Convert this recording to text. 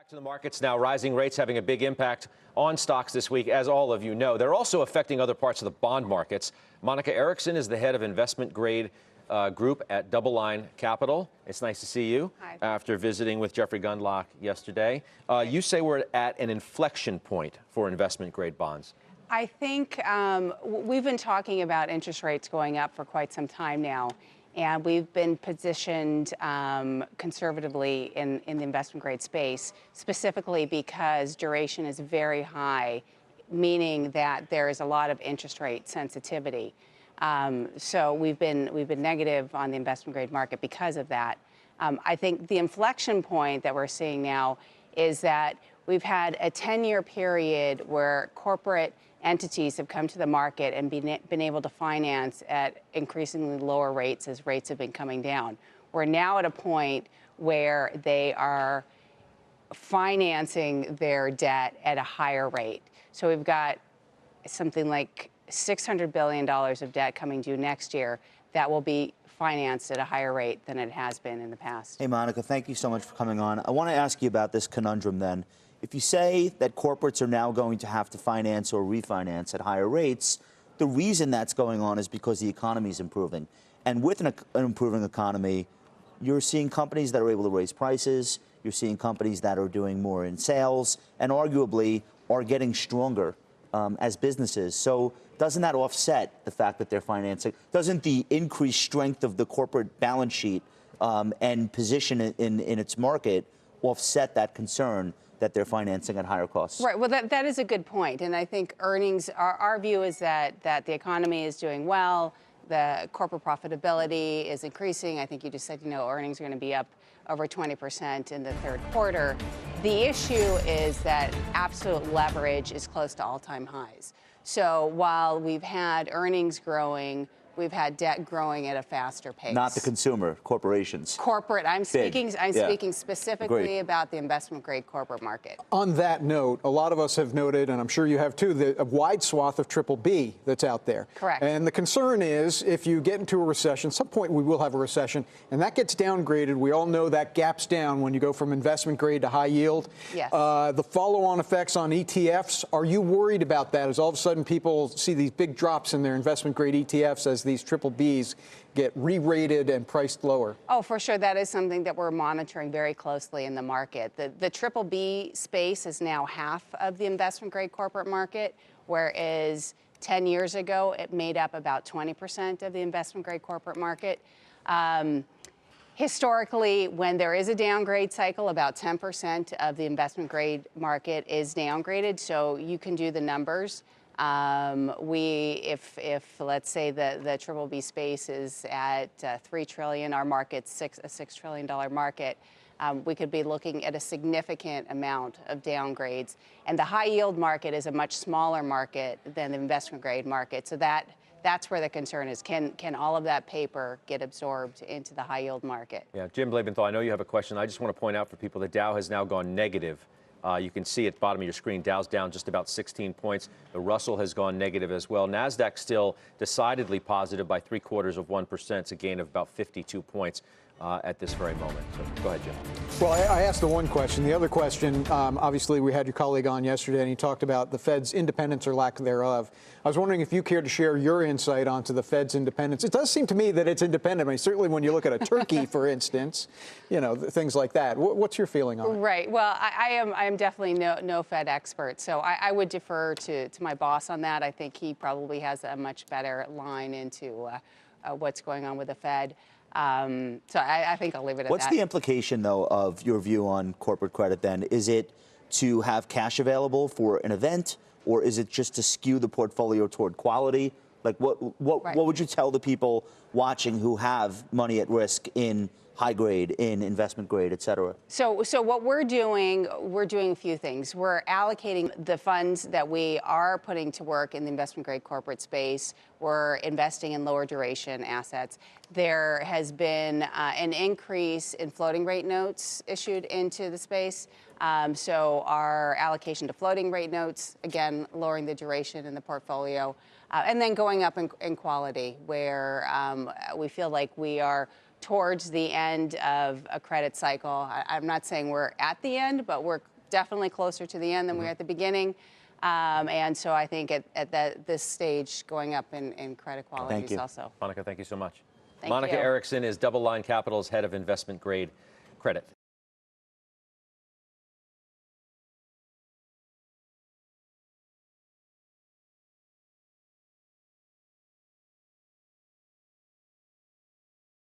Back to the markets now. Rising rates having a big impact on stocks this week, as all of you know. They're also affecting other parts of the bond markets. MonicaErickson is the head of investment grade group at DoubleLine Capital. It's nice to see you. Hi. After visiting with Jeffrey Gundlach yesterday. You say we're at an inflection point for investment grade bonds. I think we've been talking about interest rates going up for quite some time now, and we've been positioned conservatively in the investment grade space, specifically because duration is very high, meaning that there is a lot of interest rate sensitivity. So we've been negative on the investment grade market because of that. I think the inflection point that we're seeing now is that we've had a 10-year period where corporate entities have come to the market and been able to finance at increasingly lower rates as rates have been coming down. We're now at a point where they are financing their debt at a higher rate. So we've got something like $600 billion of debt coming due next year that will be financed at a higher rate than it has been in the past. Hey, Monica, thank you so much for coming on. I want to ask you about this conundrum then. If you say that corporates are now going to have to finance or refinance at higher rates, the reason that's going on is because the economy is improving. And with an improving economy, you're seeing companies that are able to raise prices, you're seeing companies that are doing more in sales, and arguably are getting stronger as businesses. So doesn't that offset the fact that they're financing? Doesn't the increased strength of the corporate balance sheet and position in its market offset that concern that they're financing at higher costs? Right. Well, that is a good point. And I think earnings, our view is that the economy is doing well, the corporate profitability is increasing. I think you just said, earnings are going to be up over 20% in the third quarter. The issue is that absolute leverage is close to all-time highs. So while we've had earnings growing, we've had debt growing at a faster pace. Not the consumer, corporations. Corporate. I'm speaking specifically Agreed. about the investment-grade corporate market. On that note, a lot of us have noted, and I'm sure you have too, a wide swath of triple B that's out there. Correct. And the concern is, if you get into a recession, some point we will have a recession, and that gets downgraded. We all know that gaps down when you go from investment grade to high yield. Yes. The follow-on effects on ETFs, are you worried about that as all of a sudden people see these big drops in their investment grade ETFs as these triple Bs get re-rated and priced lower? Oh, for sure. That is something that we're monitoring very closely in the market. The triple B space is now half of the investment grade corporate market, whereas 10 years ago, it made up about 20% of the investment grade corporate market. Historically, when there is a downgrade cycle, about 10% of the investment grade market is downgraded. So you can do the numbers. If let's say the triple B space is at $3 trillion, our market's a $6 trillion market, we could be looking at a significant amount of downgrades. And the high yield market is a much smaller market than the investment grade market. So that's where the concern is. Can all of that paper get absorbed into the high yield market? Yeah, Jim Blabenthal, I know you have a question. I just want to point out for people that Dow has now gone negative. You can see at the bottom of your screen, Dow's down just about 16 points. The Russell has gone negative as well. NASDAQ still decidedly positive by 0.75%. It's a gain of about 52 points at this very moment. So go ahead, Jim. Well, I asked the one question. The other question, obviously, we had your colleague on yesterday, and he talked about the Fed's independence or lack thereof. I was wondering if you cared to share your insight onto the Fed's independence. It does seem to me that it's independent. I mean, certainly when you look at a Turkey, for instance, things like that. What's your feeling on it? Right. Well, I am definitely no Fed expert, so I would defer to my boss on that. I think he probably has a much better line into what's going on with the Fed. So I think I'll leave it at that. What's the implication, though, of your view on corporate credit, then? Is it to have cash available for an event, or is it just to skew the portfolio toward quality? Like, what would you tell the people watching who have money at risk in high grade, in investment grade, et cetera? So what we're doing a few things. We're allocating the funds that we are putting to work in the investment grade corporate space. We're investing in lower duration assets. There has been an increase in floating rate notes issued into the space. So our allocation to floating rate notes, again, lowering the duration in the portfolio, and then going up in quality, where we feel like we are towards the end of a credit cycle. I'm not saying we're at the end, but we're definitely closer to the end than we were at the beginning. And so I think at this stage, going up in credit quality is also. Monica, thank you so much. Thank Monica you. Erickson is DoubleLine Capital's head of investment grade credit.